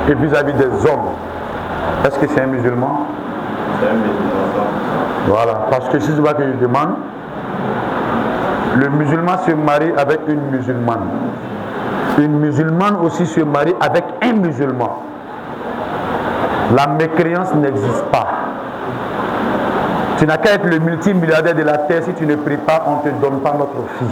et vis-à-vis des hommes. Est-ce que c'est un musulman? C'est un musulman. Voilà, parce que si je vois que je demande, le musulman se marie avec une musulmane. Une musulmane aussi se marie avec un musulman. La mécréance n'existe pas. Tu n'as qu'à être le multimilliardaire de la terre, si tu ne pries pas, on ne te donne pas notre fille.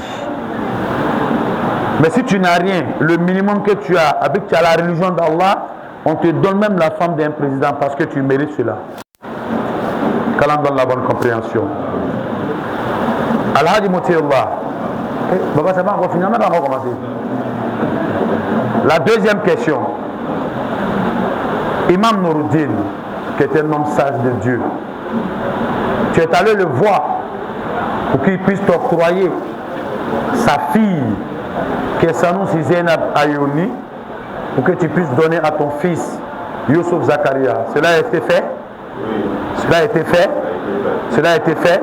Mais si tu n'as rien, le minimum que tu as, avec tu as la religion d'Allah, on te donne même la femme d'un président parce que tu mérites cela. Qu'Allah donne la bonne compréhension. Al-Hadi Moutiullah. Baba, c'est bon, on va finir, on va commencer. La deuxième question. Imam Nouruddin, qui est un homme sage de Dieu, tu es allé le voir pour qu'il puisse t'octroyer sa fille, qui est Sanoussi Zainab Ayouni, pour que tu puisses donner à ton fils Youssouf Zakaria. Cela a été fait? Oui. Cela a été fait? Cela a été fait?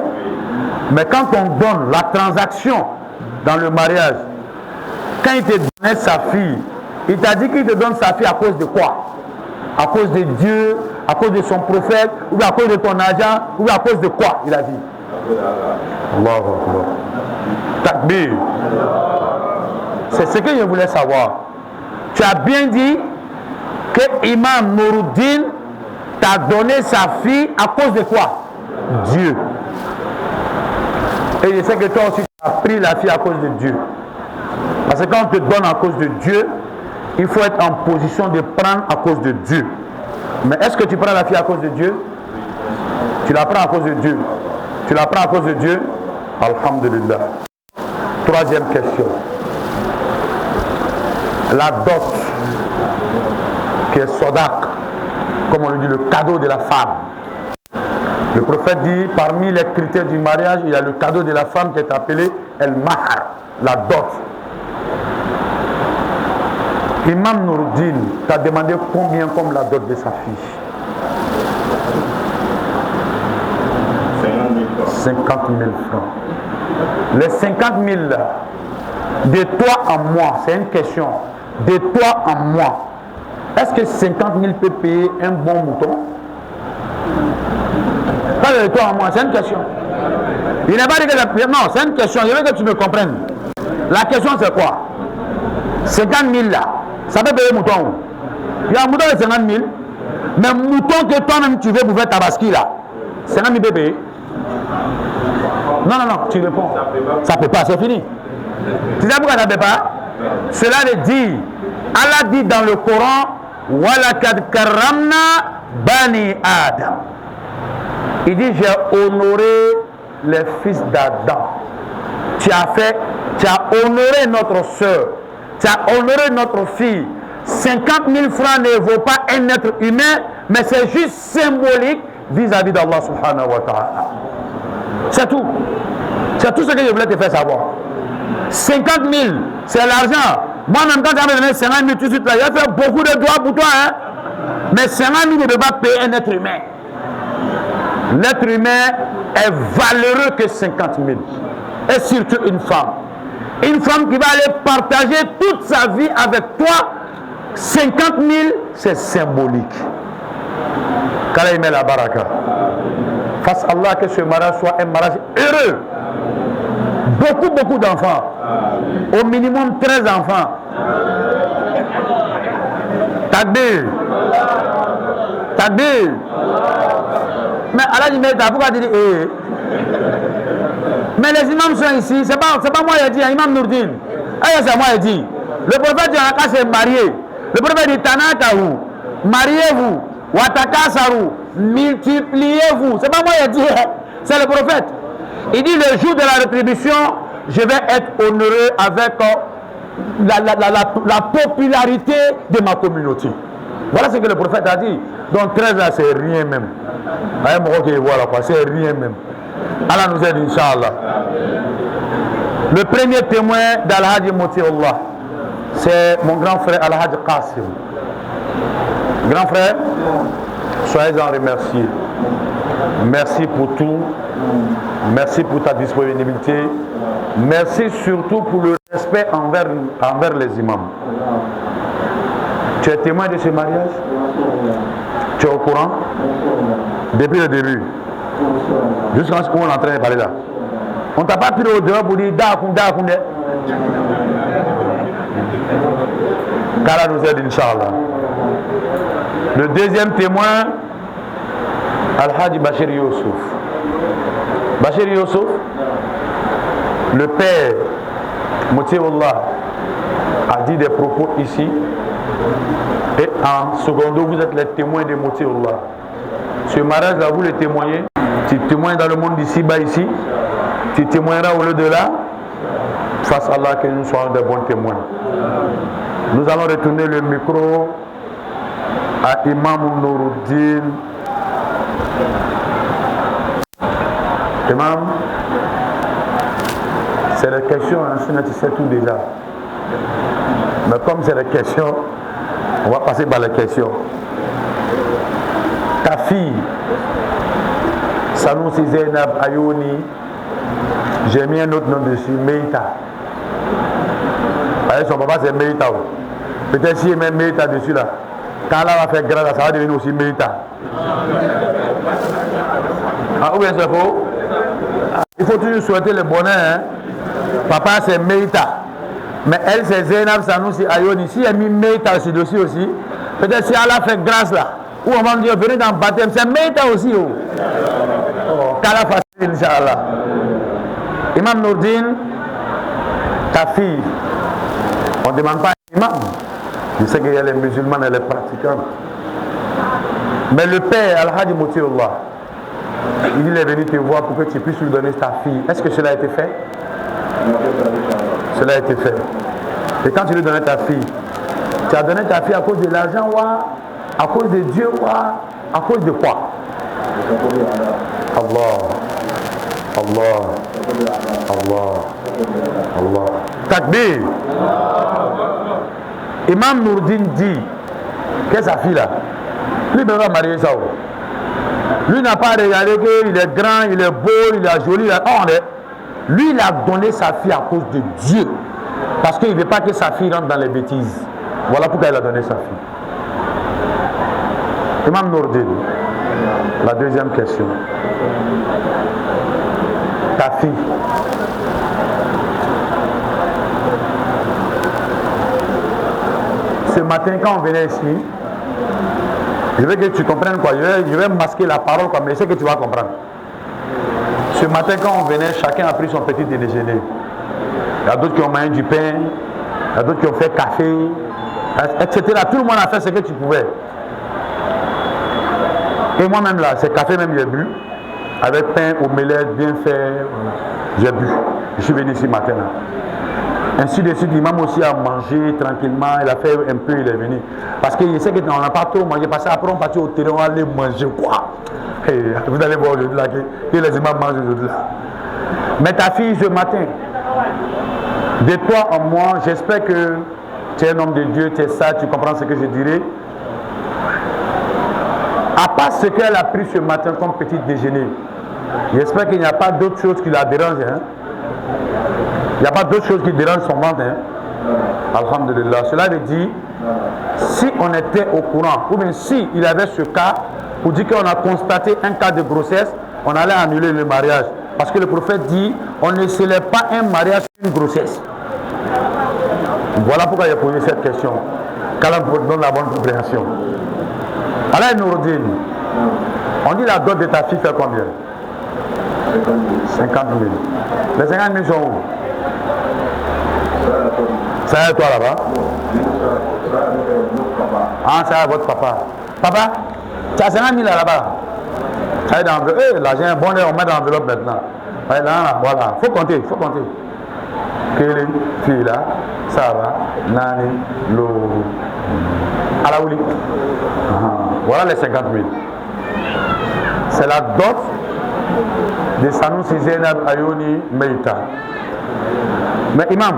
Mais quand on donne la transaction dans le mariage, quand il te donnait sa fille, il t'a dit qu'il te donne sa fille à cause de quoi? À cause de Dieu, à cause de son prophète, ou à cause de ton argent, ou à cause de quoi? Il a dit. Allahu Akbar. Takbir. C'est ce que je voulais savoir. Tu as bien dit que Imam Nouruddin t'a donné sa fille à cause de quoi? Dieu. Et je sais que toi aussi tu as pris la fille à cause de Dieu. Parce que quand on te donne à cause de Dieu, il faut être en position de prendre à cause de Dieu. Mais est-ce que tu prends la fille à cause de Dieu? Tu la prends à cause de Dieu. Tu la prends à cause de Dieu? Alhamdulillah. Troisième question. La dot, qui est sodak, comme on le dit, le cadeau de la femme. Le prophète dit, parmi les critères du mariage, il y a le cadeau de la femme qui est appelé el-mahar, la dot. Imam Nouruddin t'a demandé combien comme la dot de sa fille? 50 000 francs. Les 50 000 de toi à moi, c'est une question. De toi à moi, est-ce que 50 000 peut payer un bon mouton? Pas de toi à moi, c'est une question. Il n'est pas dit que... Non, c'est une question, je veux que tu me comprennes. La question c'est quoi? 50 000 là, ça peut payer un mouton. Il y a un mouton de 50 000, mais un mouton que toi-même tu veux pour faire tabaski là, 50 000 peut payer? Non, tu réponds. Ça ne peut pas, c'est fini. Tu sais pourquoi ça ne peut pas? Cela veut dire, Allah dit dans le Coran, Walakad karramna bani Adam. Il dit, j'ai honoré les fils d'Adam. Tu as honoré notre soeur, tu as honoré notre fille. 50 000 francs ne vaut pas un être humain, mais c'est juste symbolique vis-à-vis d'Allah subhanahu wa ta'ala. C'est tout. C'est tout ce que je voulais te faire savoir. 50 000, c'est l'argent. Moi-même, quand j'avais donné 50 000 tout de suite, là, j'ai fait beaucoup de doigts pour toi. Hein? Mais 50 000 ne peut pas payer un être humain. L'être humain est valeureux que 50 000. Et surtout une femme. Une femme qui va aller partager toute sa vie avec toi. 50 000, c'est symbolique. Qu'Allah met la baraka. Fasse Allah que ce mariage soit un mariage heureux. Beaucoup d'enfants. Au minimum 13 enfants. Takbir. Takbir. Mais Allah dit, mais pourquoi tu dis Mais les imams sont ici. C'est pas moi qui ai dit, Imam Nouruddin. C'est moi qui ai dit. Le prophète Janaka s'est marié. Le prophète dit, Tanakahu, mariez-vous. Watakasaru, multipliez-vous. C'est pas moi qui ai dit, c'est le prophète. Il dit, le jour de la rétribution, je vais être honoré avec la popularité de ma communauté. Voilà ce que le prophète a dit. Donc 13 là, c'est rien même. C'est rien même. Allah nous aide, Inch'Allah. Le premier témoin d'Al-Hadi Moutiullah, c'est mon grand frère Al-Hadi Qasim. Grand frère, soyez-en remerciés. Merci pour tout. Merci pour ta disponibilité. Merci surtout pour le respect envers les imams. Tu es témoin de ce mariage? Tu es au courant? Depuis le début. Jusqu'à ce qu'on est en train de parler là. On t'a pas pris au dehors pour dire Dakounde. Qu'Allah nous aide, Inch'Allah. Le deuxième témoin, Al-Hadi Bachir Youssouf. Bachir Youssouf, le père Moutiullah a dit des propos ici. Et en secondo, vous êtes les témoins de Moutiullah. Ce mariage-là, vous le témoignez. Tu témoignes dans le monde d'ici, bas ici. Tu témoigneras au lieu de là. Face à Allah, que nous soyons de bons témoins. Nous allons retourner le micro à Imam Nouruddin. Imam, c'est les questions, hein, tu sais tout déjà. Mais comme c'est les questions, on va passer par les questions. Ta fille, Sanoussi Zainab Ayouni, j'ai mis un autre nom dessus, Meïta. Son papa c'est Meïta. Peut-être s'il met Meïta dessus là, quand Allah va faire grâce, ça va devenir aussi Meïta. Ah, ou bien c'est faux? Il faut toujours souhaiter le bonheur. Hein? Papa c'est Meïta. Mais elle c'est Zainab Sanoussi Ayouni. Si elle a mis Meïta sur dessus aussi, peut-être si Allah fait grâce là, ou on va me dire venez dans le baptême, c'est Meïta aussi. Qu'Allah facile, Inch'Allah. Imam Nouruddin, ta fille, on ne demande pas un imam. Je sais qu'il y a les musulmans et les pratiquants. Mais le père, Al-Hadi Moutiullah, il est venu te voir pour que tu puisses lui donner ta fille. Est-ce que cela a été fait? Cela a été fait. Et quand tu lui donnais ta fille, tu as donné ta fille à cause de l'argent ou à cause de Dieu ou à cause de quoi? Allah. Allah. Allah. Allah. Takbir. Imam Nouruddin dit que sa fille là, lui ne va pas marier ça. Lui n'a pas regardé qu'il est grand, il est beau, il est joli. Lui, il a donné sa fille à cause de Dieu. Parce qu'il ne veut pas que sa fille rentre dans les bêtises. Voilà pourquoi il a donné sa fille. Imam Nouruddin, la deuxième question. Ta fille. Ce matin, quand on venait ici, je veux que tu comprennes quoi. Je vais masquer la parole quoi, mais je sais que tu vas comprendre. Ce matin, quand on venait, chacun a pris son petit déjeuner. Il y a d'autres qui ont mangé du pain, il y a d'autres qui ont fait café, etc. Tout le monde a fait ce que tu pouvais. Et moi-même là, c'est café même j'ai bu, avec pain, omelette, bien fait, j'ai bu. Je suis venu ici matin là. Ainsi de suite, l'imam aussi a mangé tranquillement, il a fait un peu, il est venu. Parce qu'il sait qu'on n'a pas trop mangé, parce qu'après on partit au terrain, on va aller manger quoi. Hey, vous allez voir aujourd'hui là, que les imams mangent aujourd'hui là. Mais ta fille ce matin, de toi en moi, j'espère que tu es un homme de Dieu, tu es sage, tu comprends ce que je dirais. À part ce qu'elle a pris ce matin comme petit déjeuner, j'espère qu'il n'y a pas d'autre chose qui la dérange. Hein? Il n'y a pas d'autre chose qui dérange son ventre. Hein? Alhamdulillah. Cela veut dire, si on était au courant, ou bien si il avait ce cas, pour dire qu'on a constaté un cas de grossesse, on allait annuler le mariage. Parce que le prophète dit, on ne célèbre pas un mariage sur une grossesse. Voilà pourquoi il a posé cette question. Qu'Allah nous donne la bonne compréhension. Allah Nouruddin, on dit la dot de ta fille fait combien? 50 000. Les 50 000 sont où? C'est à toi là-bas? Ah, c'est à votre papa. Papa, tu as 50 000 là-bas. L'argent est bon, on met dans l'enveloppe maintenant. Voilà, faut compter, faut compter. Kéli, Fila, Sava, Nani, Lo. Alaouli. Voilà les 50 000. C'est la dot de Sanoussi Zainab Ayouni Meïta. Mais imam,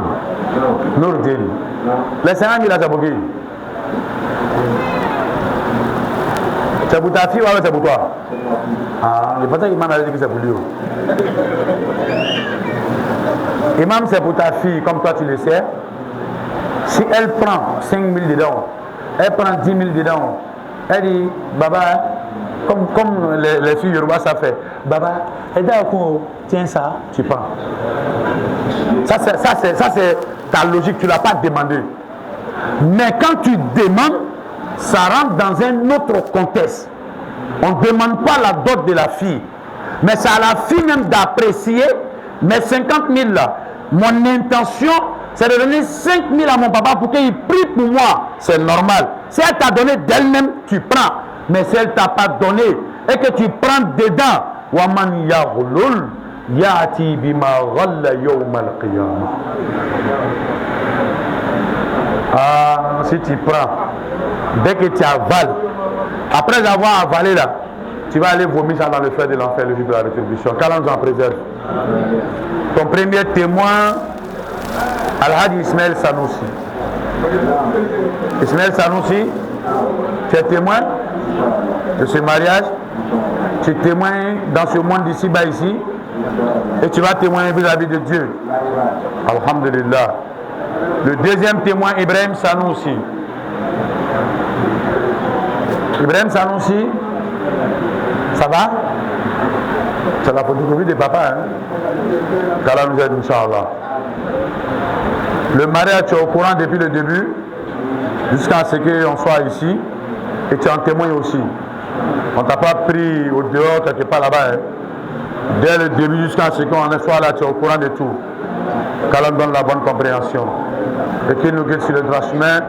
Nouruddin, les 50 000 à Zabougi, c'est pour ta fille ou c'est pour toi? Ah, je pensais qu'imam avait dit que c'est pour lui. Imam, c'est pour ta fille, comme toi tu le sais. Si elle prend 5 000 dedans, Elle prend 10 000 dedans. Elle dit, Baba, comme les filles Yoruba ça fait, Baba, tiens ça, tu prends. Ça c'est ta logique, tu ne l'as pas demandé. Mais quand tu demandes, ça rentre dans un autre contexte. On ne demande pas la dot de la fille. Mais c'est à la fille même d'apprécier mes 50 000 là. Mon intention, c'est de donner 5 000 à mon papa pour qu'il prie pour moi. C'est normal. Si elle t'a donné d'elle-même, tu prends. Mais si elle ne t'a pas donné et que tu prends dedans, Waman yaghulul ya'ti bima ghalla yawm al-qiyamah. Ah, si tu prends, dès que tu avales, après avoir avalé là, tu vas aller vomir ça dans le feu de l'enfer, le jour de la rétribution. Qu'Allah nous en préserve. Ton premier témoin, Al-Hadi Ismaël Sanoussi. Ismaël Sanoussi, tu es témoin de ce mariage. Tu es témoin dans ce monde d'ici, bas ici. Et tu vas témoigner vis-à-vis de Dieu. Alhamdulillah. Le deuxième témoin, Ibrahim Sanoussi. Ibrahim Sanoussi, ça va? C'est la photocopie de papa, hein? Qu'Allah nous aide, Inch'Allah. Le mariage, tu es au courant depuis le début, jusqu'à ce qu'on soit ici, et tu en témoignes aussi. On ne t'a pas pris au dehors, quelque part là-bas. Hein? Dès le début jusqu'à ce qu'on soit là, tu es au courant de tout. Qu'Allah nous donne la bonne compréhension. Et qu'il nous guide sur le droit chemin,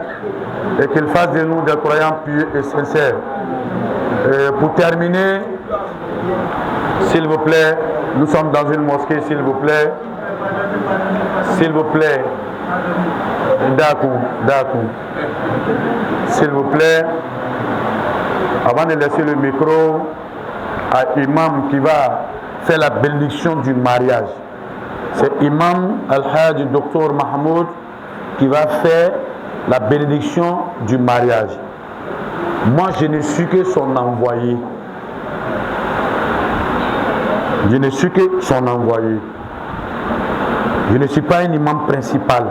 et qu'il fasse de nous des croyants pieux et sincères. Et pour terminer, s'il vous plaît, nous sommes dans une mosquée, s'il vous plaît. S'il vous plaît. D'accord. S'il vous plaît, avant de laisser le micro à l'imam qui va faire la bénédiction du mariage. C'est Imam Al-Hajj Dr Mahmoud qui va faire la bénédiction du mariage. Moi, je ne suis que son envoyé. Je ne suis que son envoyé. Je ne suis pas un imam principal.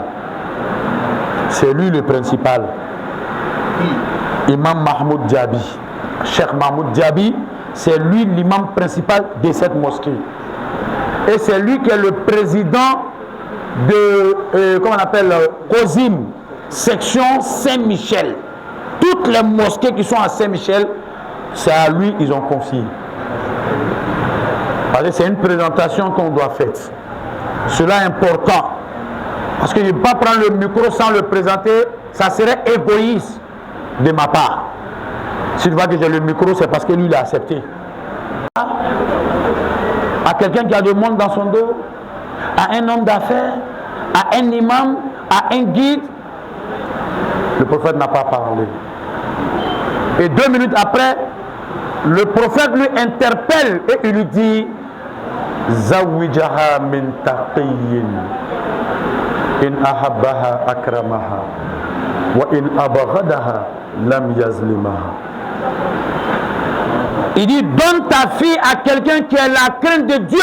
C'est lui le principal. Imam Mahmoud Diaby. Cheikh Mahmoud Diaby, c'est lui l'imam principal de cette mosquée. Et c'est lui qui est le président de, comment on appelle, COSIM, section Saint-Michel. Toutes les mosquées qui sont à Saint-Michel, c'est à lui qu'ils ont confié. Parce que c'est une présentation qu'on doit faire. Cela est important. Parce que je ne peux pas prendre le micro sans le présenter, ça serait égoïste de ma part. Si tu vois que j'ai le micro, c'est parce que lui l'a accepté. À quelqu'un qui a du monde dans son dos, à un homme d'affaires, à un imam, à un guide, le prophète n'a pas parlé. Et 2 minutes après, le prophète lui interpelle et il lui dit Zawijaha min taqiyyin in ahabbaha akramaha wa in abaghadaha lam yazlimaha. Il dit donne ta fille à quelqu'un qui a la crainte de Dieu.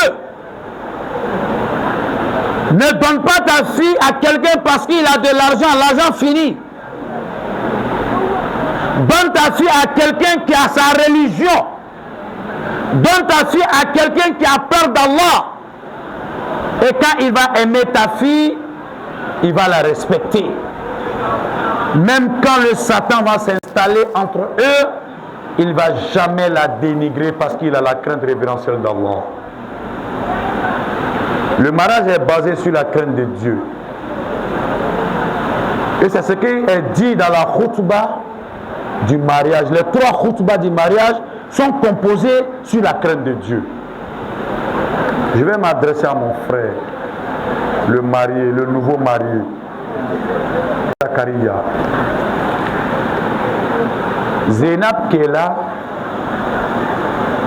Ne donne pas ta fille à quelqu'un parce qu'il a de l'argent fini. Donne ta fille à quelqu'un qui a sa religion. Donne ta fille à quelqu'un qui a peur d'Allah. Et quand il va aimer ta fille, il va la respecter. Même quand le Satan va s'installer entre eux, il ne va jamais la dénigrer parce qu'il a la crainte révérentielle d'Allah. Le mariage est basé sur la crainte de Dieu. Et c'est ce qui est dit dans la khutbah du mariage. Les 3 khutbahs du mariage sont composés sur la crainte de Dieu. Je vais m'adresser à mon frère, le marié, le nouveau marié, Zakaria. Zainab qui est là,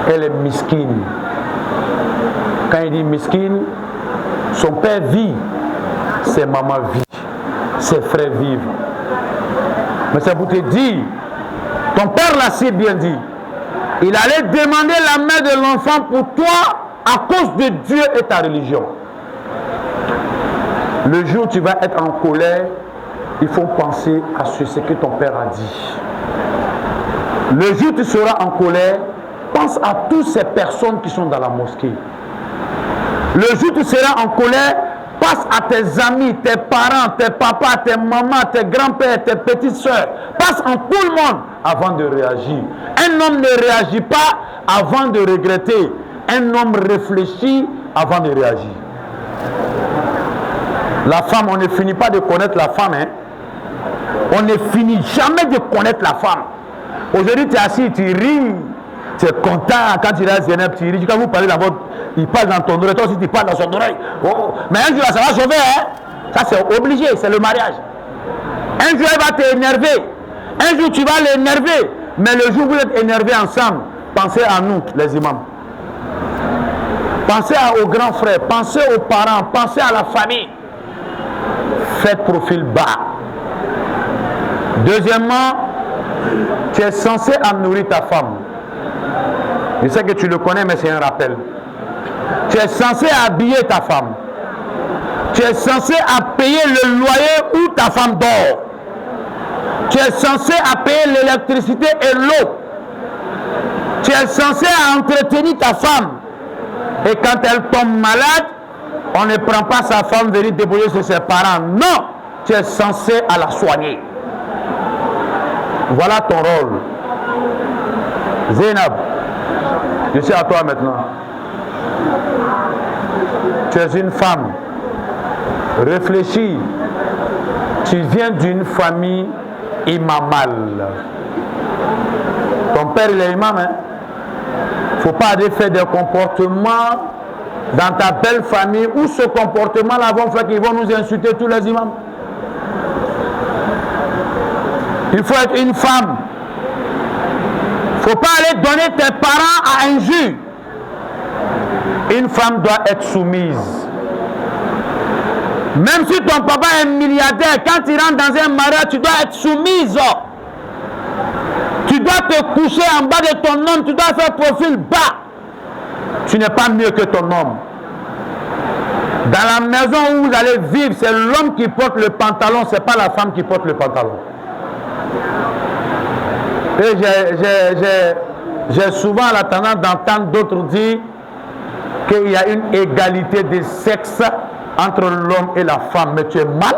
elle est miskine. Quand il dit miskine, son père vit, ses mamans vivent, ses frères vivent. Mais c'est pour te dire, ton père l'a si bien dit, il allait demander la main de l'enfant pour toi à cause de Dieu et ta religion. Le jour où tu vas être en colère, il faut penser à ce que ton père a dit. Le jour où tu seras en colère, pense à toutes ces personnes qui sont dans la mosquée. Le jour où tu seras en colère, pense à tes amis, tes parents, tes papas, tes mamans, tes grands-pères, tes petites soeurs. Pense en tout le monde avant de réagir. Un homme ne réagit pas avant de regretter. Un homme réfléchit avant de réagir. La femme, on ne finit pas de connaître la femme. Hein? On ne finit jamais de connaître la femme. Aujourd'hui, tu es assis, tu ris. Tu es content quand il a Zeynep, tu ris. Quand vous parlez dans votre... Il parle dans ton oreille, toi aussi tu parles dans son oreille. Oh. Mais un jour, ça va sauver. Hein? Ça, c'est obligé, c'est le mariage. Un jour, il va t'énerver. Un jour, tu vas l'énerver. Mais le jour où vous êtes énervés ensemble, pensez à nous, les imams. Pensez aux grands frères, pensez aux parents, pensez à la famille. Faites profil bas. Deuxièmement, tu es censé nourrir ta femme. Je sais que tu le connais, mais c'est un rappel. Tu es censé habiller ta femme. Tu es censé payer le loyer où ta femme dort. Tu es censé payer l'électricité et l'eau. Tu es censé entretenir ta femme. Et quand elle tombe malade, on ne prend pas sa femme venir débrouiller chez ses parents. Non, tu es censé la soigner. Voilà ton rôle. Zainab, je suis à toi maintenant. Tu es une femme. Réfléchis. Tu viens d'une famille imamale. Ton père, il est imam. Hein? Il ne faut pas aller faire des comportements dans ta belle famille où ce comportement-là vont faire qu'ils vont nous insulter tous les imams. Il faut être une femme. Il ne faut pas aller donner tes parents à injure. Une femme doit être soumise. Même si ton papa est milliardaire, quand il rentre dans un mariage, tu dois être soumise. Tu dois te coucher en bas de ton homme, tu dois faire profil bas. Tu n'es pas mieux que ton homme. Dans la maison où vous allez vivre, c'est l'homme qui porte le pantalon, ce n'est pas la femme qui porte le pantalon. Et j'ai souvent la tendance d'entendre d'autres dire qu'il y a une égalité de sexe entre l'homme et la femme. Mais tu es malade.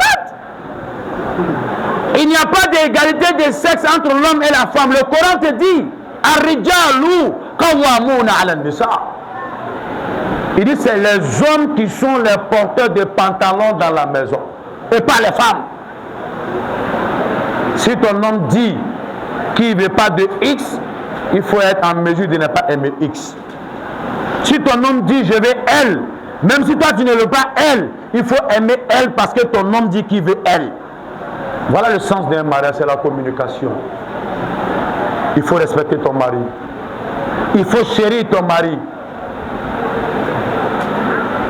Il n'y a pas d'égalité de sexe entre l'homme et la femme. Le Coran te dit Ar-rijalu qawwamuna 'ala an-nisa. Il dit c'est les hommes qui sont les porteurs de pantalons dans la maison et pas les femmes. Si ton homme dit qu'il ne veut pas de X, il faut être en mesure de ne pas aimer X. Si ton homme dit je veux elle, même si toi tu ne veux pas elle, il faut aimer elle parce que ton homme dit qu'il veut elle. Voilà le sens d'un mariage, c'est la communication. Il faut respecter ton mari. Il faut chérir ton mari.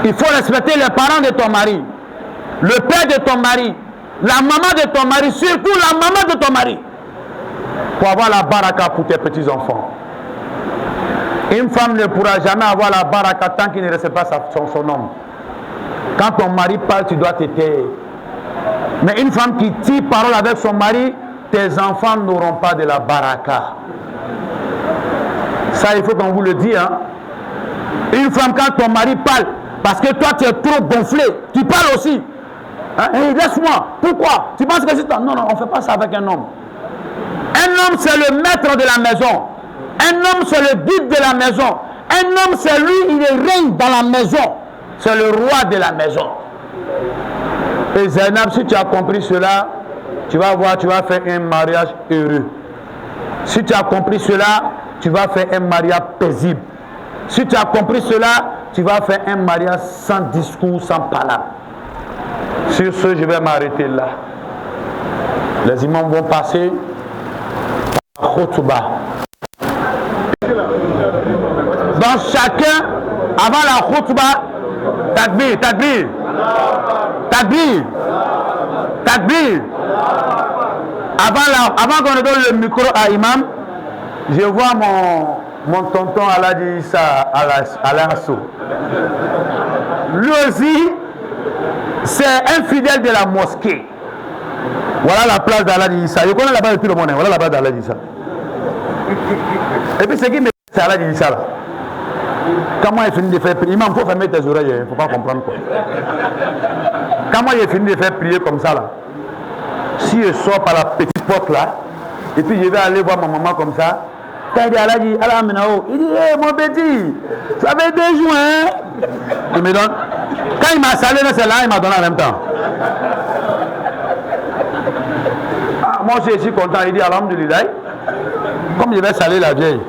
Il faut respecter les parents de ton mari, le père de ton mari, la maman de ton mari, surtout la maman de ton mari, pour avoir la baraka pour tes petits-enfants. Une femme ne pourra jamais avoir la baraka tant qu'il ne respecte pas son homme. Quand ton mari parle, tu dois te taire. Mais une femme qui tire parole avec son mari, tes enfants n'auront pas de la baraka. Ça, il faut qu'on vous le dise. Hein? Une femme, quand ton mari parle, parce que toi, tu es trop gonflé, tu parles aussi. Hein? Hey, laisse-moi. Pourquoi? Tu penses que c'est toi? Non, non, on ne fait pas ça avec un homme. Un homme, c'est le maître de la maison. Un homme, c'est le guide de la maison. Un homme, c'est lui, il règne dans la maison. C'est le roi de la maison. Et Zainab, si tu as compris cela, tu vas voir, tu vas faire un mariage heureux. Si tu as compris cela, tu vas faire un mariage paisible. Si tu as compris cela, tu vas faire un mariage sans discours, sans parole. Sur ce, je vais m'arrêter là. Les imams vont passer à Khutbah. Donc chacun, avant la Khutbah, takbir, takbir, takbir, takbir. Avant qu'on ne donne le micro à Imam, je vois mon tonton Aladji Issa Alasso. Lui aussi, c'est un fidèle de la mosquée. Voilà la place d'Aladi Issa. Je connais là-bas tout le monde. Voilà la place d'Aladi Issa. Et puis, ce qui me c'est Aladi Issa là. Quand moi, j'ai fini de faire prier, il faut fermer tes oreilles. Il ne faut pas comprendre quoi. Quand moi, j'ai fini de faire prier comme ça là, si je sors par la petite porte là, et puis je vais aller voir ma maman comme ça, quand il dit Aladi, il dit, hey, mon petit, ça fait 2 jours, hein? Il me donne. Quand il m'a salé, c'est là, il m'a donné en même temps. Ah, moi aussi, je suis content. Il dit, alhamdulillah, comme je vais saler la vieille,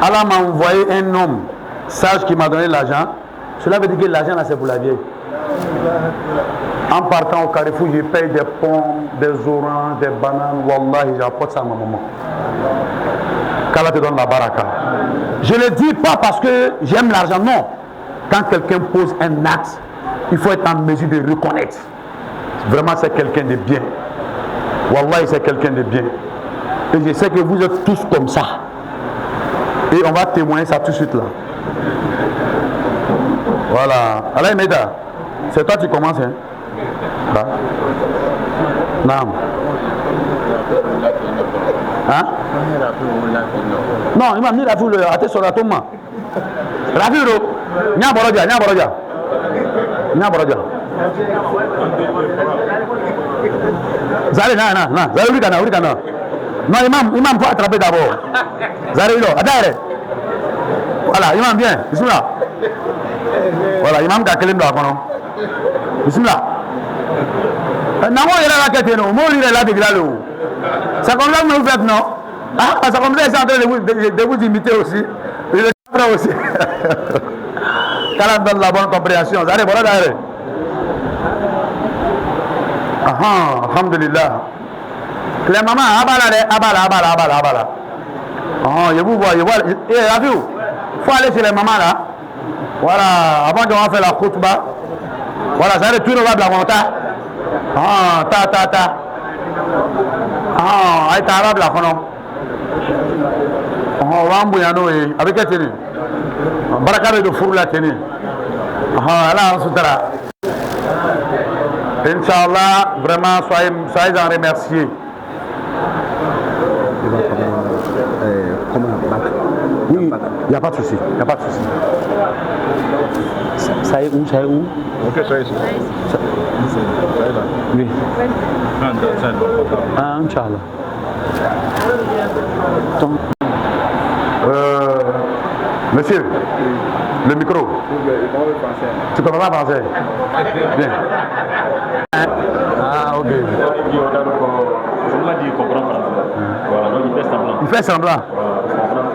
Allah m'a envoyé un homme sage qui m'a donné l'argent. Cela veut dire que l'argent là c'est pour la vieille. En partant au Carrefour, je paye des pommes, des oranges, des bananes. Wallah, j'apporte ça à ma maman. Qu'Allah te donne la baraka. Je ne le dis pas parce que j'aime l'argent, non. Quand quelqu'un pose un acte, il faut être en mesure de reconnaître. Vraiment, c'est quelqu'un de bien. Wallah, c'est quelqu'un de bien. Et je sais que vous êtes tous comme ça. Et on va témoigner ça tout de suite là. Voilà. Allah Meda, c'est toi qui commences, hein? Bah. Non. Hein? Non, il m'a mis la foule à tes sur la tombe. Rafiro, Nya Borodia, Nya Borodia. Nya Borodia. Zari, non, Zari, Urikana. Non, imam, faut attraper d'abord. Zari, attends. Voilà, imam, bien. Bismillah. Voilà, imam Kakelim doit connaître. Bismillah. Namo il a la quête, non? Moi, il est là de Gralo. Ça comme ça que vous faites, non? Ah, ça comme ça, c'est en train de vous imiter aussi. Il est prêt aussi. Quand on donne la bonne compréhension. Zari, voilà, d'ailleurs. Ah, alhamdulillah. Les mamans, abala. Ah, je vous vois, Eh, Rafiou, il faut aller chez les mamans là. Voilà, avant qu'on va faire la khutba. Voilà, ça va tout le monde de la montagne. Ah, ta. Ah, aïe, ta arabe là, kono. Ah, wambuyano, avec quel tenu? Barakabe de four la tenu. Ah, là, on se tera. Inch'Allah, vraiment, soyez en remerciés. Oui, il n'y a pas de souci. Ça est où? Ok, ça y est. Oui. Ah, Inch'Allah. Monsieur, le micro. Tu comprends pas français? Bien. Ah, ok. Il comprend français. Voilà, donc il fait semblant. Il fait semblant.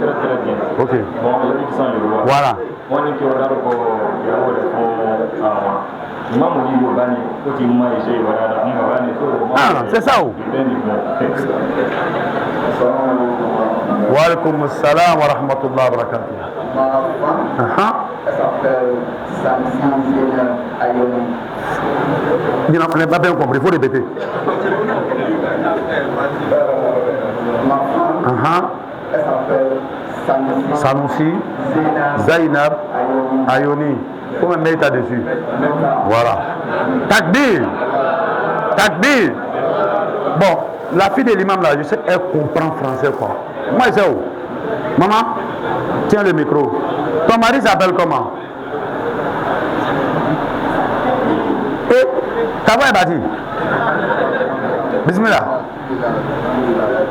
Très bien. Ok. Bon, il sent le roi. Voilà. On est qui regarde pour ah, c'est ça où? Wa alaikum assalam wa rahmatullahi wa barakatuh. Ma femme s'appelle Samson Ayoni. On n'a pas bien compris, il faut répéter. Ma femme s'appelle Sanusi Zainab Ayoni. Il faut me mettre là-dessus. Voilà. Takbir. Bon, la fille de l'imam là, je sais qu'elle comprend français quoi. Moi, je sais où. Maman, tiens le micro. Ton mari s'appelle comment? Et ta voix est bâtie. Bismillah.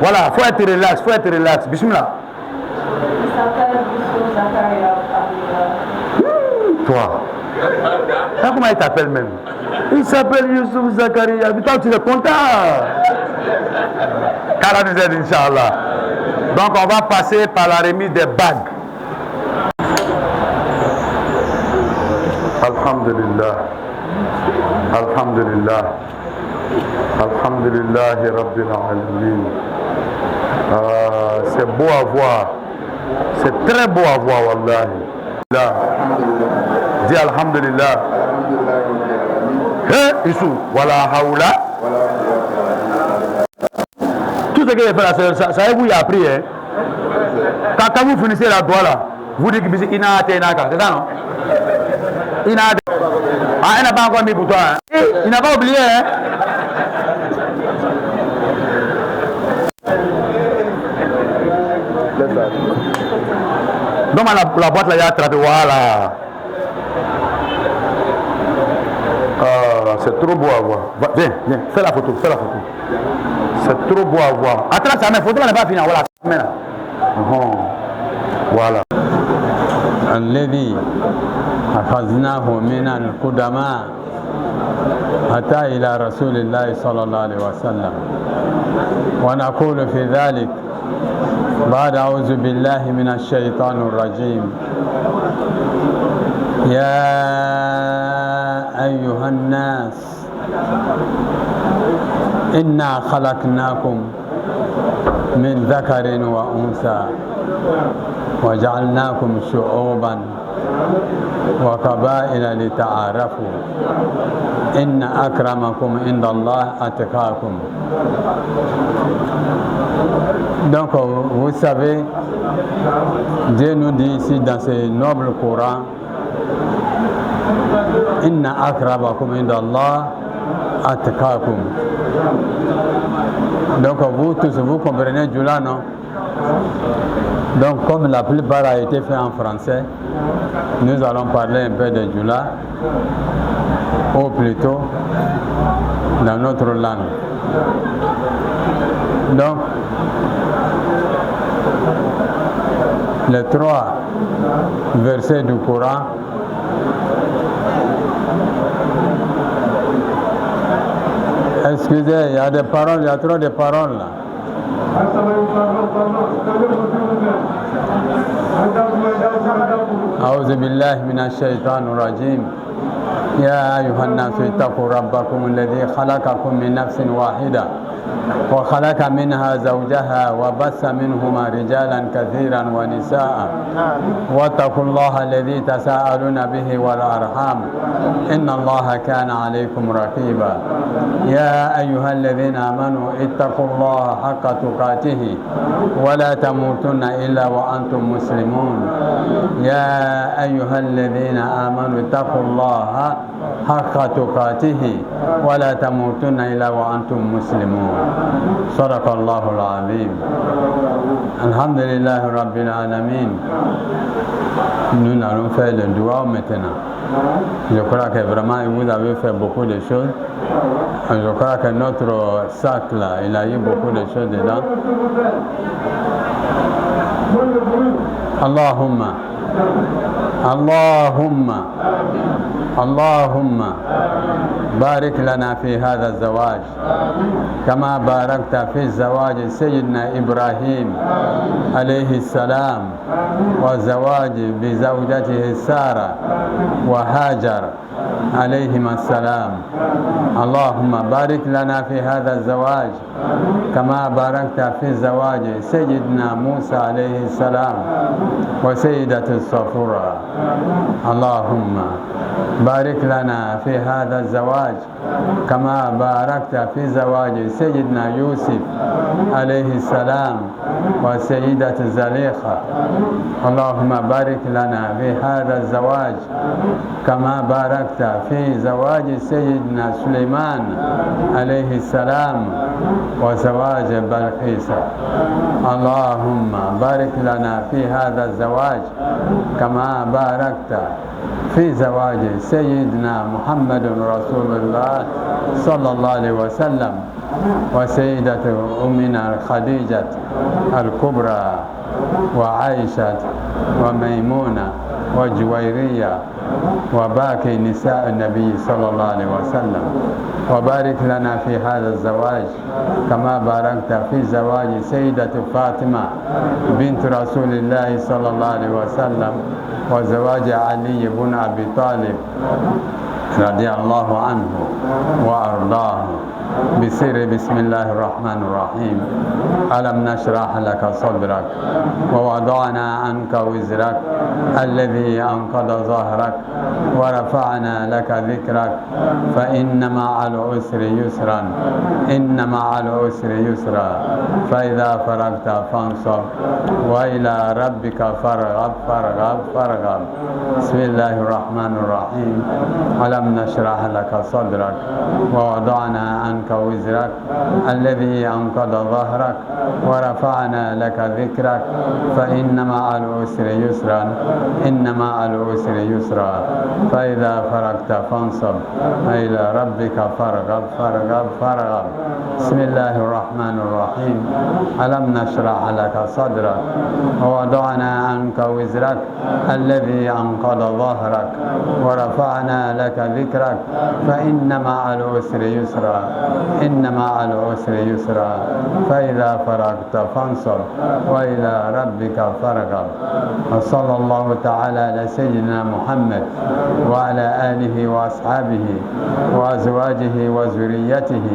Voilà, faut être relax. Bismillah. Il s'appelle Youssou Zakaria Abdullah. Toi. Comment il t'appelle même? Il s'appelle Youssouf Zakaria. Putain, tu es content. Karamized, Inch'Allah. Donc, on va passer par la remise des bagues. Alhamdulillah. Alhamdulillahi Rabbil Alamin. C'est beau à voir. C'est très beau à voir, wallahi. Dis Alhamdulillah. Hé, Issou, voilà, Haoula. Tout ce que j'ai fait là, ça vous y a appris, hein. Quand vous finissez la doigt là, vous dites que c'est Inaka, c'est ça, non? Inaka. Ah, elle n'a pas encore mis pour toi, hein. Il n'a pas oublié, hein. Donc la boîte là, il y a attrapé, voilà. C'est trop beau à voir. Viens, fais la photo. C'est trop beau à voir. Attends, ça, mes photos n'est pas finie. Voilà. Voilà. الذي أخذناه من القدماء حتى إلى رسول الله صلى الله عليه وسلم ونقول في ذلك بعد أعوذ بالله من الشيطان الرجيم يا أيها الناس إنا خلقناكم من ذكر وأنثى وجعلناكم شعوبا وقبائل لتعارفوا إن أكرمكم عند الله أتقاكم. Donc vous savez, Dieu nous dit ici dans ce noble Coran, Inna akramakum indallah atqakum. Donc vous tous, vous comprenez Djoula, non? Donc comme la plupart a été fait en français, nous allons parler un peu de Djoula, ou plutôt dans notre langue. Donc les 3 versets du Coran excusez, il y a des paroles, il y a trop de paroles là. أعوذ بالله من الشيطان الرجيم يا أيها الناس اتقوا ربكم الذي خلقكم من نفس واحدة وخلق منها زوجها وبث منهما رجالا كثيرا ونساء واتقوا الله الذي تساءلون به والأرحام إن الله كان عليكم رقيبا يا أيها الذين آمنوا اتقوا الله حق تقاته ولا تموتن إلا وأنتم مسلمون يا أيها الذين آمنوا اتقوا الله حق تقاته ولا تموتن إلا وأنتم مسلمون صدق الله العظيم. الحمد لله رب العالمين. Nous allons faire le doigt maintenant. Je crois que vraiment vous avez fait beaucoup de choses. Je crois que notre sac là, il a eu beaucoup de choses dedans. Allahumma بارك لنا في هذا الزواج كما باركت في الزواج سيدنا إبراهيم عليه السلام والزواج بزوجته سارة وهاجر عليهما السلام. اللهم بارك لنا في هذا الزواج كما باركت في زواج سيدنا موسى عليه السلام وسيدة الصفورة. اللهم بارك لنا في هذا الزواج كما باركت في زواج سيدنا يوسف عليه السلام وسيدة زليخة. اللهم بارك لنا في هذا الزواج كما باركت في زواج سيدنا سليمان عليه السلام وزواج بلقيس. اللهم بارك لنا في هذا الزواج كما باركت في زواج سيدنا محمد رسول الله صلى الله عليه وسلم وسيدة أمنا خديجة الكبرى وعائشة وميمونة وجويرية وباقي نساء النبي صلى الله عليه وسلم. وبارك لنا في هذا الزواج كما باركت في زواج سيدة فاطمة بنت رسول الله صلى الله عليه وسلم وزواج علي بن أبي طالب رضي الله عنه وأرضاه بسر بسم الله الرحمن الرحيم. ألم نشرح لك صدرك ووضعنا عنك وزرك الذي أنقض ظهرك ورفعنا لك ذكرك فإن مع العسر يسرا إن مع العسر يسرا فإذا فرغت فانصب وإلى ربك فارغب. بسم الله الرحمن الرحيم. ألم نشرح لك صدرك ووضعنا عنك عنك وزرك الذي أنقض ظهرك ورفعنا لك ذكرك فإن مع العسر يسرا إن مع العسر يسرا فإذا فرغت فانصب إلى ربك فارغب فارغب فارغب. بسم الله الرحمن الرحيم. ألم نشرح لك صدرك ووضعنا عنك وزرك الذي أنقض ظهرك ورفعنا لك ذكرك فإن مع العسر يسرا إن مع العسر يسرا فإذا فرغت فانصب وإلى ربك فارغب. وصلى الله تعالى على سيدنا محمد وعلى آله وأصحابه وأزواجه وذريته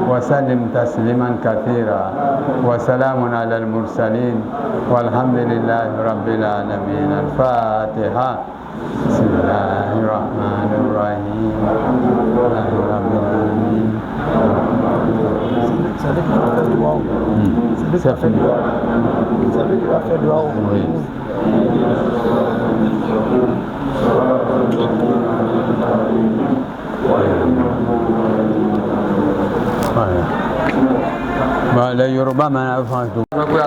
وسلم تسليما كثيرا وسلام على المرسلين والحمد لله رب العالمين. الفاتحة. بسم الله الرحمن الرحيم. الحمد لله رب العالمين. بعد يربى ما أفعلت.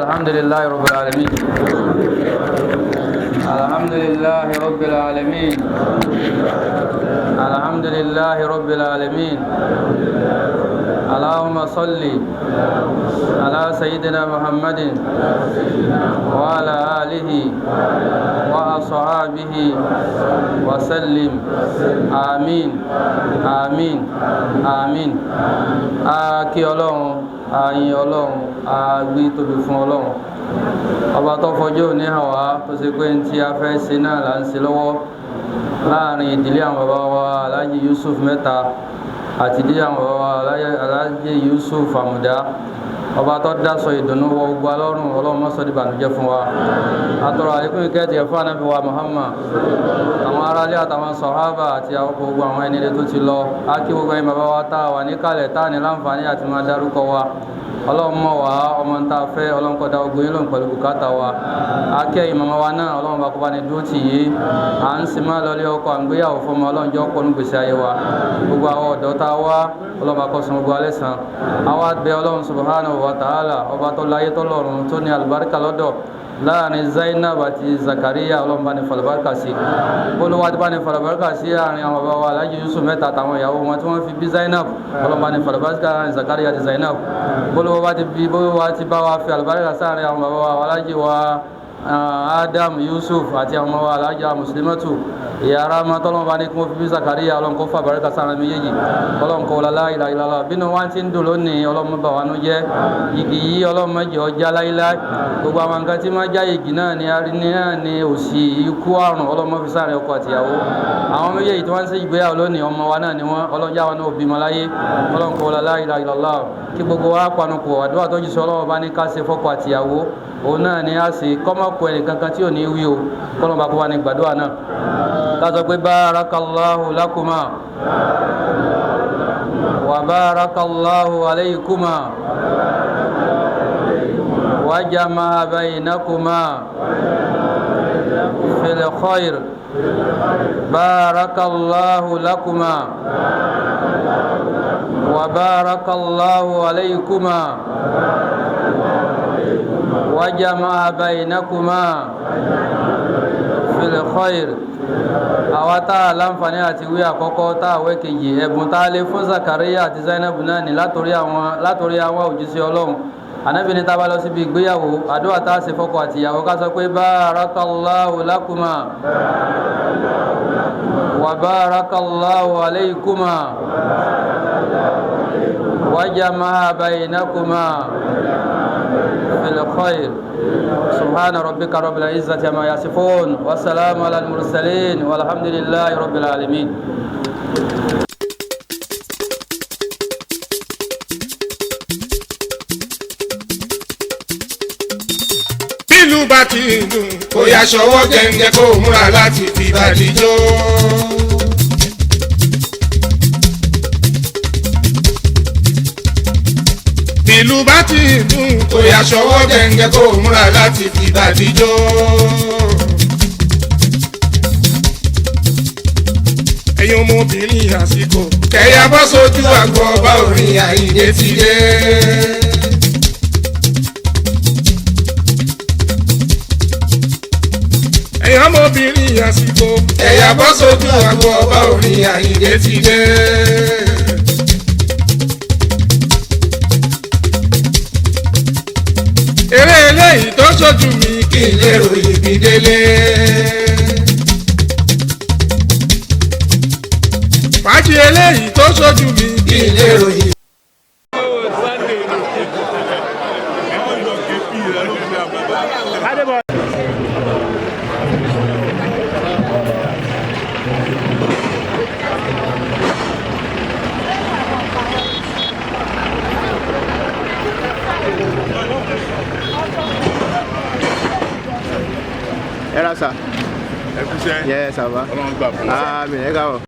الحمد لله رب العالمين. الحمد لله رب العالمين. الحمد لله رب العالمين. اللهم صل على سيدنا محمد وعلى آله وأصحابه وسلم. آمين آمين آمين. Akí Ọlọ́run, ayin Ọlọ́run, agbí tóbi fún Ọlọ́run. Ọba tó fọjọ́ òní hàn wá tó ṣe pé tí a fẹ́ ṣe náà là ń ṣe lọ́wọ́ láàrin ìdílé àwọn bàbá wa Alhaji Yusuf Mẹ́ta àti ìdílé àwọn bàbá wa Alhaji Yusuf Àmùdá. Ọba tó dáṣọ ìdùnnú wọ gbogbo alọ́run, Ọlọ́run má sọ di ìbànújẹ́ fún wa. Àtọ̀rọ̀ àlékún ìkẹ́ẹ̀tì ẹ̀fọ́ Ànábì wa Muhammad, àwọn aráalé àtàwọn sàhábà àti gbogbo àwọn ẹni tó ti lọ. A kí gbogbo ẹ̀yin bàbá wa tá a wà níkàlẹ̀ tá a ní láǹfààní àti máa dárúkọ wa. Ọlọ́run mọ̀ wá ọmọ ń ta fẹ́, Ọlọ́run kó dá ogun yín lóhùn pẹ̀lú bùkátà wa. A kí ẹ̀yin màmá wa náà, Ọlọ́run bá kó bá ní dúró tì yí. À ń sì máa lọlé ọkọ àgbéyàwó fọmọ, Ọlọ́run jẹ́ ọkọ ní gbèsè ayé wa. Gbogbo àwọn ọ̀dọ́ tá a wá, Ọlọ́run bá kó san gbogbo alẹ́ san. Àwa bẹ Ọlọ́run subhanahu wa ta'ala, ọba tó láyé tó lọ́run tó ní àlùbáríkà lọ́dọ̀ láàrin Zainab àti Zakaria, Ọlọ́run bá ní fàlùbáríkà sí. Olúwa ti bá ní fàlùbáríkà sí àárín àwọn bàbá wa Alhaji Yusuf Mẹ́ta àtàwọn ìyàwó wọn tí wọ́n fi bí Zainab. Ọlọ́run bá ní fàlùbáríkà àárín Zakaria àti Zainab. Olúwa ti bá wa fi àlùbáríkà sáàrin àwọn bàbá wa Alhaji wa Adam Yusuf àti àwọn ọmọ wa Alhaji Muslimatu. Ìyára ma tọ́lọ́run bá ní kí wọ́n fi bí Zakaria, Ọlọ́run kó fàlùbáríkà sáàrin méjèèjì. Ọlọ́run kó la ilaha illallah. Bínú wa ti ń dùn lónìí, Ọlọ́run bá wa nú jẹ́. Igi yìí Ọlọ́run má jẹ́ ó já láíláí. Gbogbo àwọn nǹkan tí máa já igi náà ni òṣì, ikú, àrùn, Ọlọ́run má fi sáàrin ọkọ àtìyàwó. Àwọn méjèèjì tí wọ́n ń ṣe ìgbéyàwó lónìí, ọmọ wa náà ni wọ́n. Ọlọ́run já wa náà bímọ láyé. Ọlọ́run kó la ilaha illallah. Kí gbogbo wa panupọ̀ àdúrà tó jùsọ Ọlọ́run bá ní ká ṣe fọ́kọ àtìyàwó. Òun náà ni a ṣe kọ́mọ́kọ ẹnì kankan tí ò ní wí o. Kọ́lọ́run bá kó bá ní gbàdúrà náà. Ká sọ pé barakallahu lakuma wa barakallahu alaykuma wa jama'a baynakuma fil khair. Barakallahu lakuma wa barakallahu alaykuma wa jama'a baynakuma fil khair. Àwa tá a láǹfààní àti wí àkọ́kọ́ tá a wẹ́ kejì, ẹ̀bùn tá a lè fún Zakaria àti Zainab náà ní látòrí àwọn òjíṣẹ́ Ọlọ́run. Ànábì ní tá a bá lọ síbi ìgbéyàwó, àdúrà tá a ṣe fọ́kọ àti ìyàwó ká sọ pé barakallahu lakuma wa barakallahu alaykuma wa jama'a baynakuma fil khair. سبحان ربك رب العزة عما يصفون والسلام على المرسلين والحمد لله رب العالمين. bílù bá ti dùn kó yá ṣọwọ́ gẹ́gẹ́ kó múra láti fi bàdí jó. bílù bá ti dùn kó yá ṣọwọ́ gẹ́gẹ́ kó múra láti fi bàdí jó. ẹ̀yin ọmọbìnrin àsìkò kẹ̀yà bọ́ sójú àgọ́ ọba orin Àyìndé ti dé. ẹ̀yin ọmọbìnrin àsìkò kẹ̀yà bọ́ sójú àgọ́ ọba orin Àyìndé ti dé. eré eléyìí tó ṣojú mi kí n lè ròyìn mi délé. fàájì eléyìí tó ṣojú mi kí n lè ròyìn. Era ça. Ẹ Yeah, ça va. Ọlọ́run gbà fún wa. Ah, mais les gars.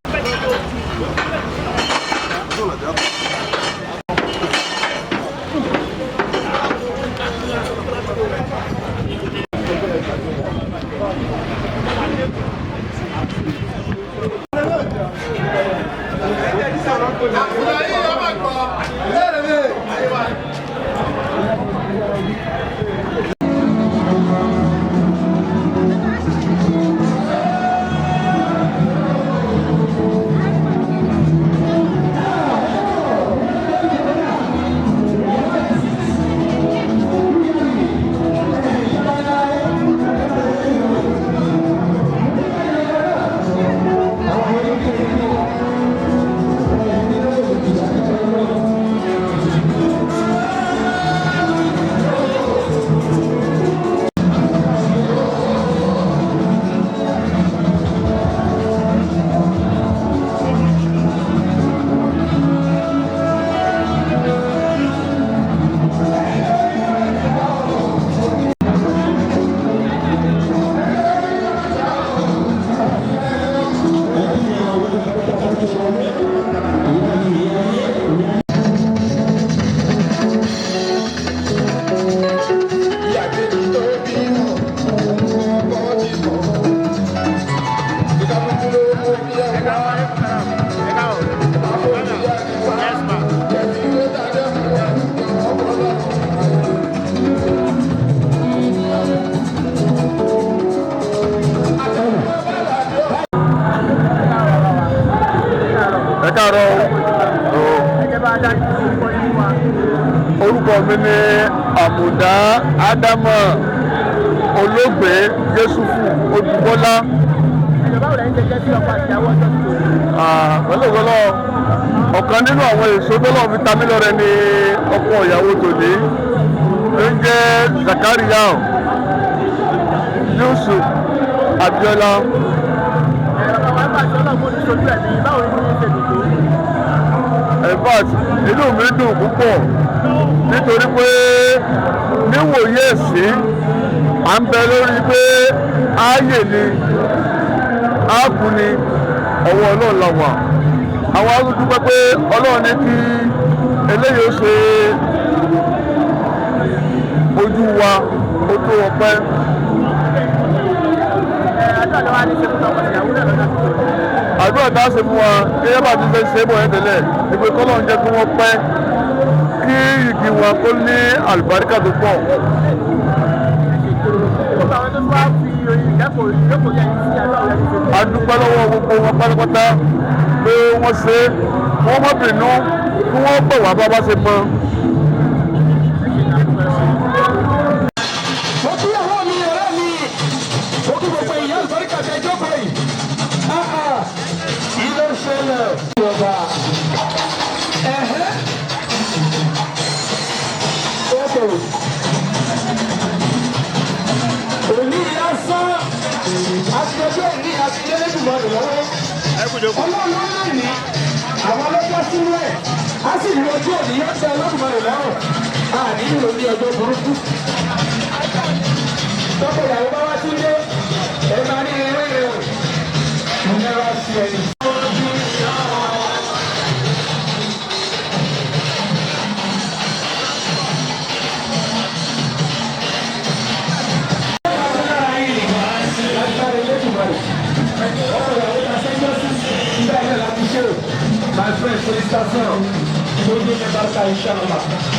Orúkọ mi ni Àmùdá Ádámọ̀ Olóògbé Yẹ́sùfù Odùbọ́lá. Pẹ̀lú ọ̀kan nínú àwọn èso tó lọ́wọ́ fi ta mí lọ́rẹ ni ọkọ ìyàwó tòní ló ń jẹ́ Zakaria Yusuf Abiola. In fact, inú mi dùn púpọ̀ nítorí pé níwòye sí à ń bẹ lórí pé ààyè ni ààkú ni ọwọ́ Ọlọ́run la wà. Àwọn arúgbó pé Ọlọ́run ní kí eléyìí ó ṣe ojú wa ó tó ọpẹ́. Àdúrà tá a ṣe fún wa gẹ́gẹ́ bá ti ṣe bọ̀ yẹn tẹ́lẹ̀ ìpè kọ́lọ̀ ń jẹ́ kí wọ́n pẹ́ kí igi wọn kó ní àlùbáríkà tó pọ̀. A dúpẹ́ lọ́wọ́ gbogbo wọn pátápátá pé wọ́n ṣe wọ́n má bínú kí wọ́n bọ̀ wá bá bá ṣe mọ́. Ọlọ́run ní àwọn ọlọ́jọ́ sínú ẹ̀ á sì ní ojú òní yóò tẹ Olódùmarè lọ́rùn á nílò ní ọjọ́ burúkú. Tọ́pọ̀ ìyàwó bá wá tún dé ẹ máa ní eré rẹ̀ o mo ní wá sí ẹni. Thank you. félicitations. Soyez les barca, Inch'Allah.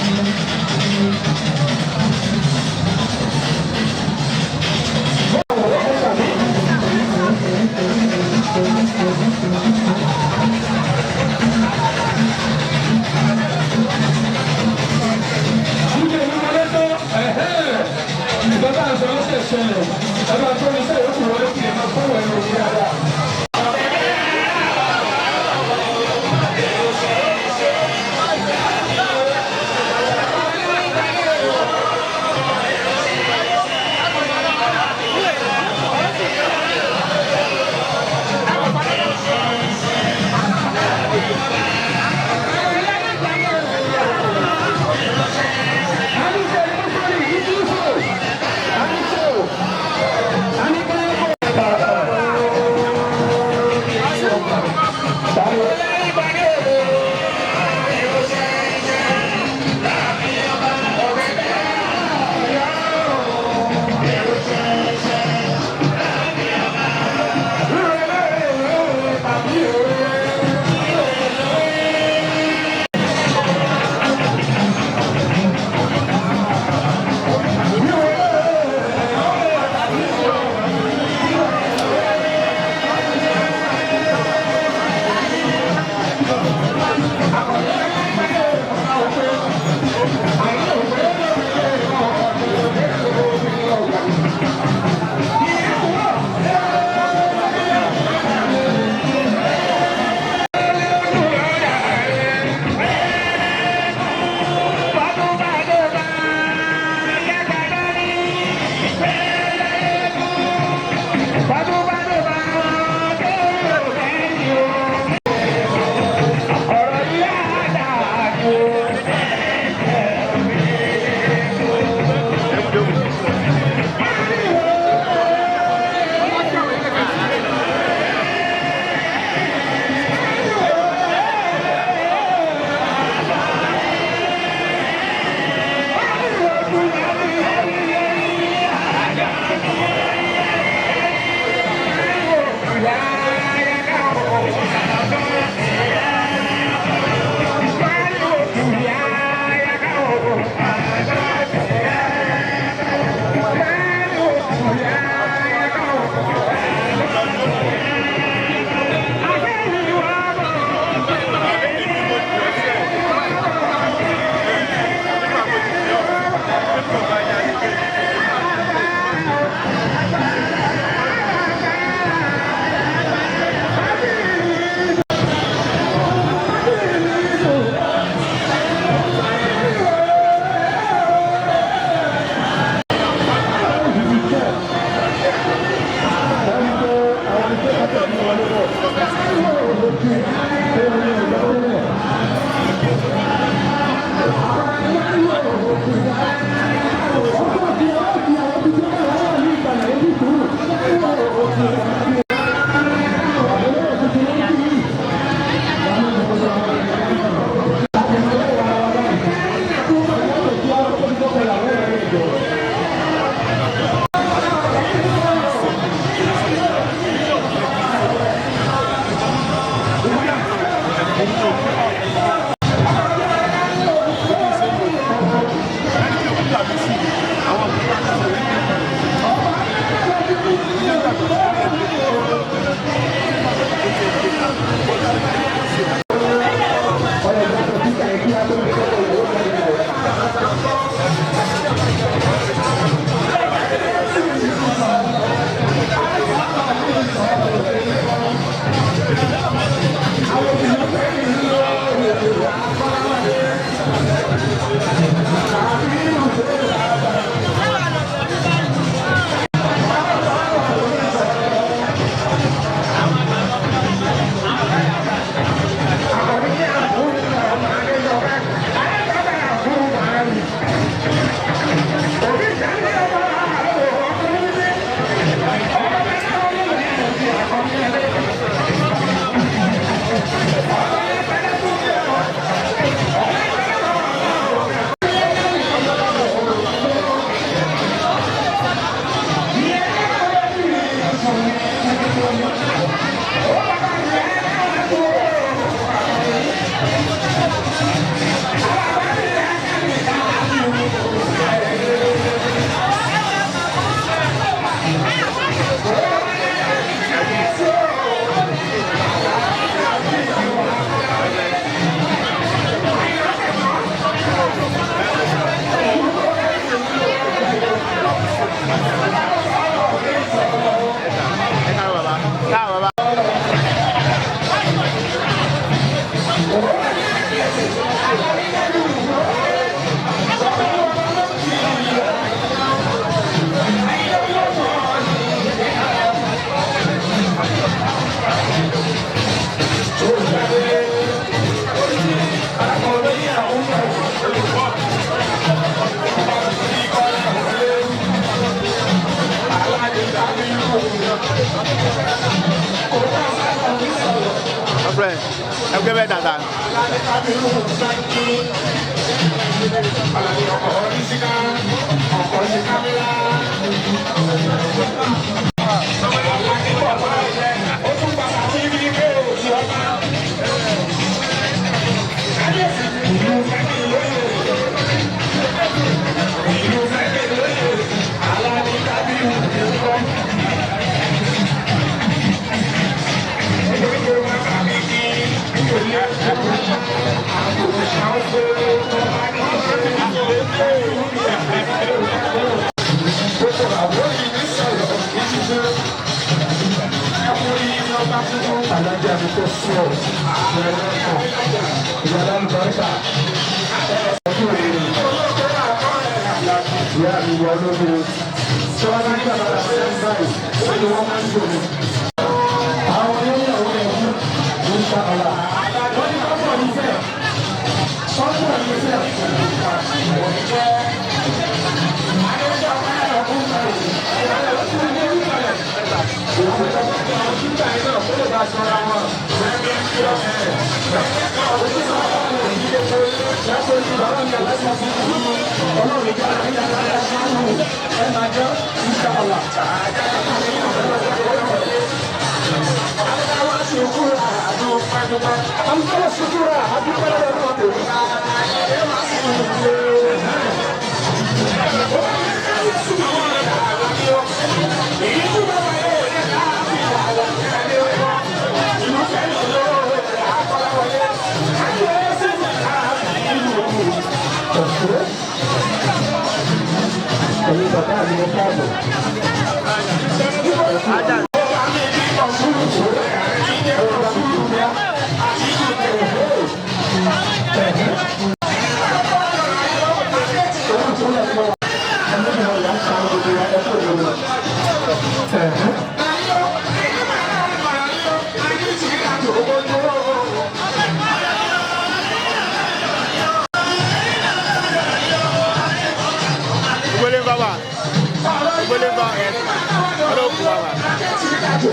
ẹgbẹ́ bẹ́ẹ̀ dàda.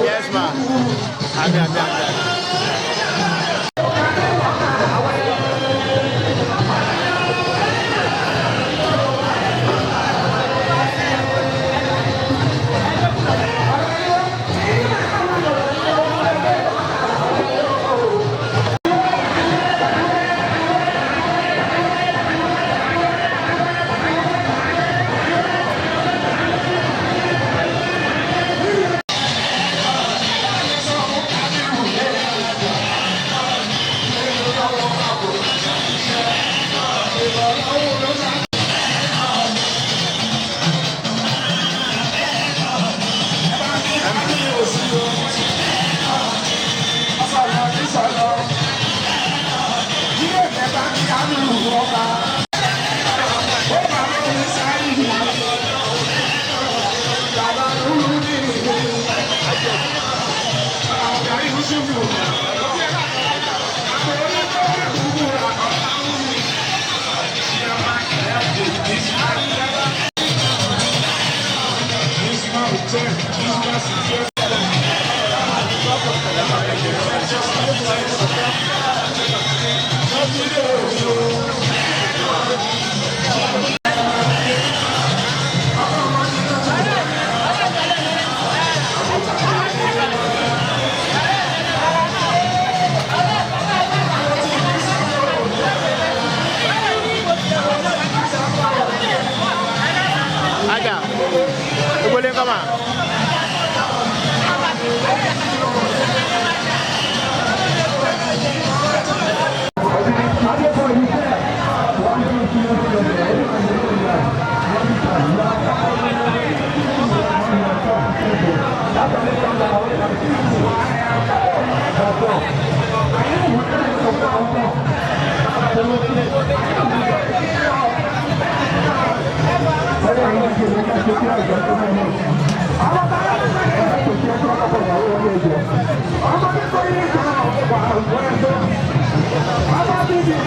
Yes, ma'am.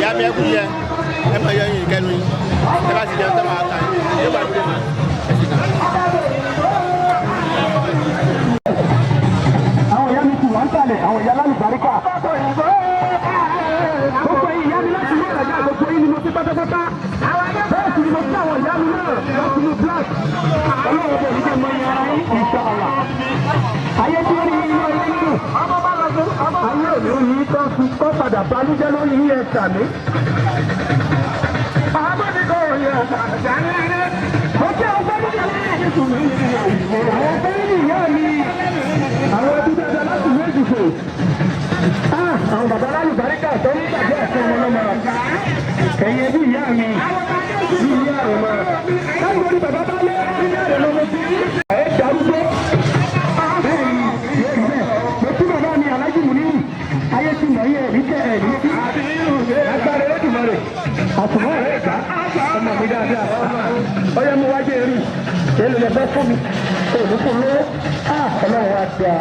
Ya mi ẹkú yẹ ẹ máa yẹ yín kẹnu yín ẹ bá ti jẹun tẹ́ máa ta yín yóò bá dúró máa ẹ sì kàn. Àwọn ìyá mi ti wá ń tàlẹ̀ àwọn ìyá lálùbáríkà. ìṣàlá. Ayé tí wọ́n ní ilé orí nínú. Ayé òní yìí tó fi kọ́ padà balùjẹ́ lórí iye ẹ̀sà mi. Àbọ̀dé kò yẹ ọ̀sà ní. Mo jẹ́ ọgbẹ́ nígbà tí àwọn ọgbẹ́ nínú ìyá mi. Àwọn ẹbí dáadáa láti méjì fò. Àwọn bàbá alálùbáríkà tó ń gbàgbé ẹ̀sìn ọmọ náà máa. Ẹ̀yin ẹbí ìyá mi. Bí ìyá rẹ̀ máa. Láti wọ́n ní bàbá bá lé ìyá rẹ̀ lọ́wọ́ sí. Ẹ̀ darúgbó. Mo tún bàbá mi Alájí Mùníù. Ayé ti mọ̀ yẹ ẹ̀rí tẹ̀ ẹ̀rí sí. Agbára Elédùmarè. Àtùmọ̀ rẹ̀ gbà. Ọmọ mi dáadáa. Ọyẹ mo wájú erí. Èlò lè fẹ́ fún mi. Òdùkú ló. Ọlọ́run wá sí a.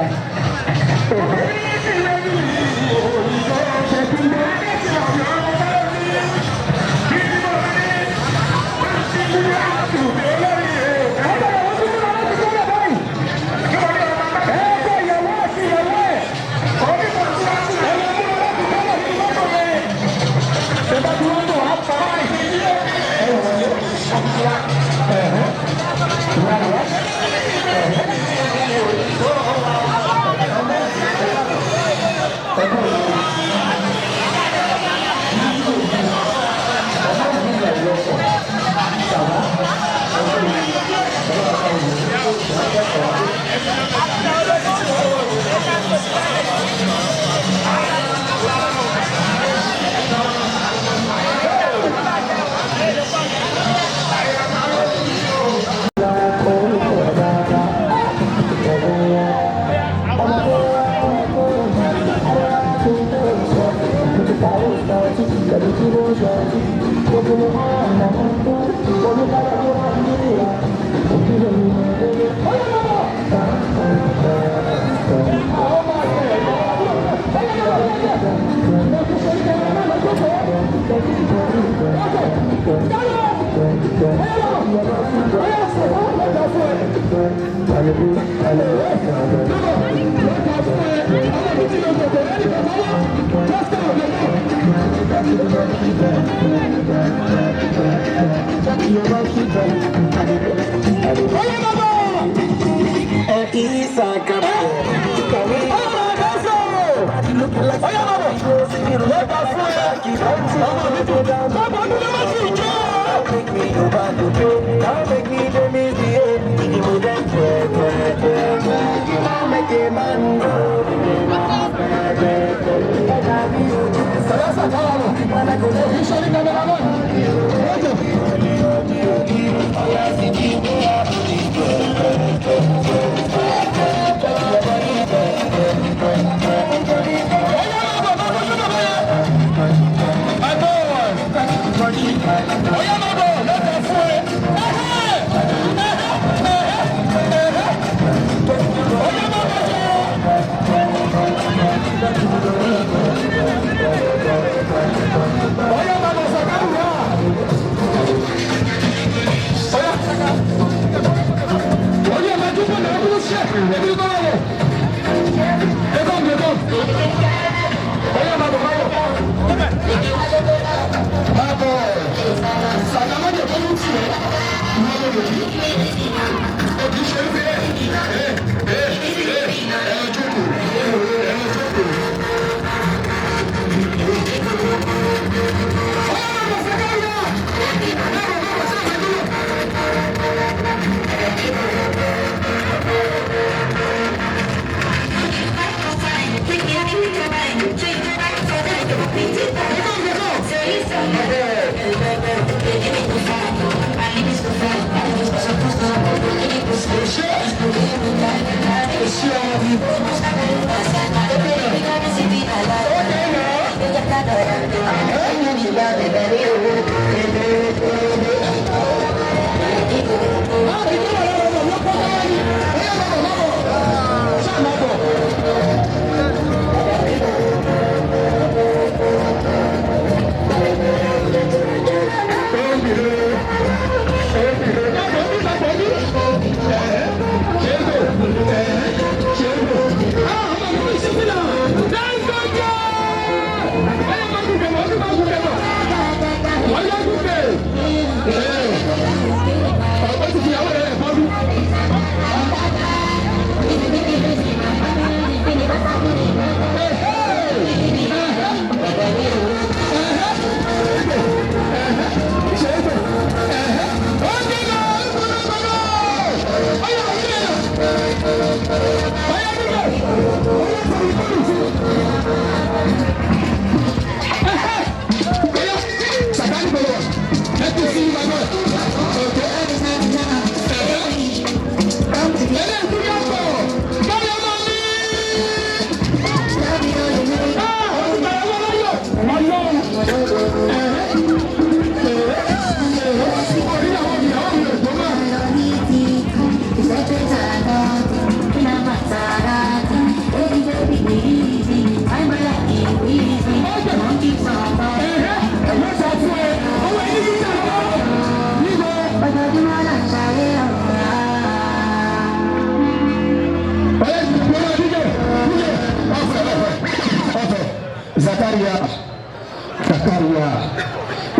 Zakaria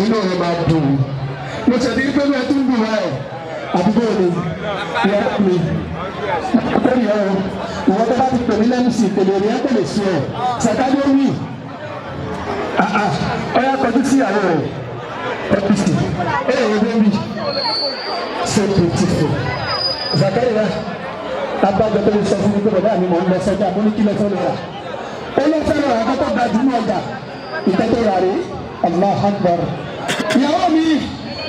inú rẹ̀ máa dùn mo ṣe ní pé bẹ́ẹ̀ tó ń dùn wáyé àdúgbò ni ìyá mi lórí ẹ̀ ìwọ́n tó bá ti pè mí lẹ́nu sí ìpele rí ẹ́ pèlè sí ẹ̀ Zakaria ó wí ọ̀yà kọjú sí ìyàwó rẹ̀ APC ẹ̀yẹ̀ bẹ́ẹ̀ni so beautiful Zakaria abájọ tó lè sọ fún mi pé bàbá mi mọ̀ ń lọ sọ́jà mo ní kí lọ sọ́jà olùfẹ́ràn àkọ́kọ́ gbajúmọ̀ ọjà ìtẹ́tẹ́ rà rí Allah Akbar. Ìyàwó mi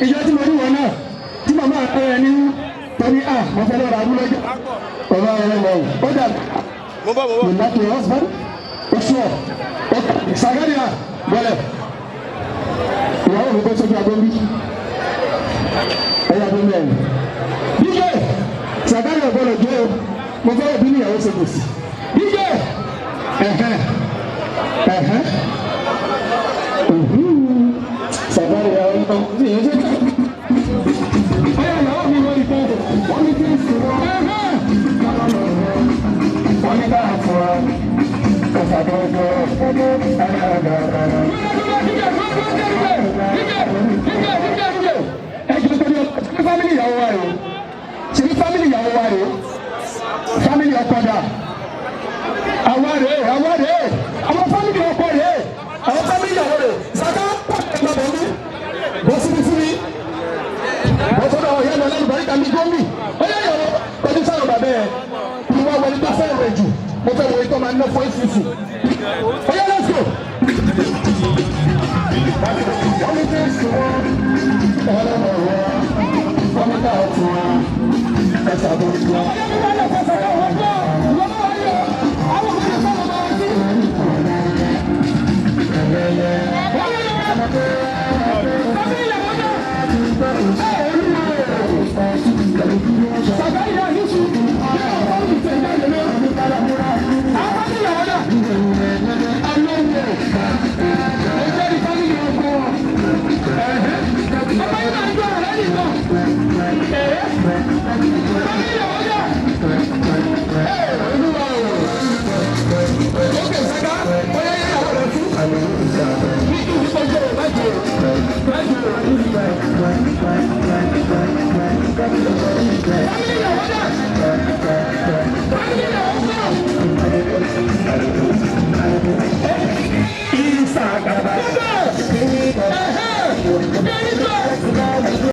ìjọ tí mo rí wọn náà tí màmá pé ẹni tó ní mo fẹ́ lọ́ọ́ ra abúlọ́jà ọ̀rọ̀ ẹ̀rọ lọ́wọ́ ó dà ìlàkì husband oṣù ọ̀ Zakaria bọ́lẹ̀ ìyàwó mi bọ́ sójú agbóńbí ẹ̀yà tó mẹ́rin díje Zakaria bọ́lẹ̀ jẹ́ o mo fẹ́ òbí níyàwó ṣe kò sí díje Zakaria ọ̀hún ní ìṣe ọ̀yà ìyàwó mi lórí fẹ́ẹ̀dẹ̀ wọ́n ní kí n sùn wọ́n ní bá a fọ́ ọ̀sà tó ń jọ ẹ̀jẹ̀ tó ní fámìlì ìyàwó wa rèé ṣe ní fámìlì ìyàwó wa rèé fámìlì ọkọ dà àwọn fámìlì ọkọ rèé àwọn fámìlì ìyàwó rèé Zaka pàtàkì lọ́dọ̀ mi bọ́ síbi fún mi wọ́n tó dáwọ̀ yẹn lọ lẹ́nu bàrí kàmí gómì ó yẹ ìyàwó pẹ̀lú sáwọn bàbá ẹ̀ kí wọ́n wọlé tó fẹ́ rẹ̀ jù mo fẹ́ wọlé tó máa ń ná fún ìfìfì ó yẹ let's go. wọ́n ní kí n sùn wọ́n ọlọ́mọ wọ́n ní ká ọ̀tún wọn ẹ̀sà tó ń lọ.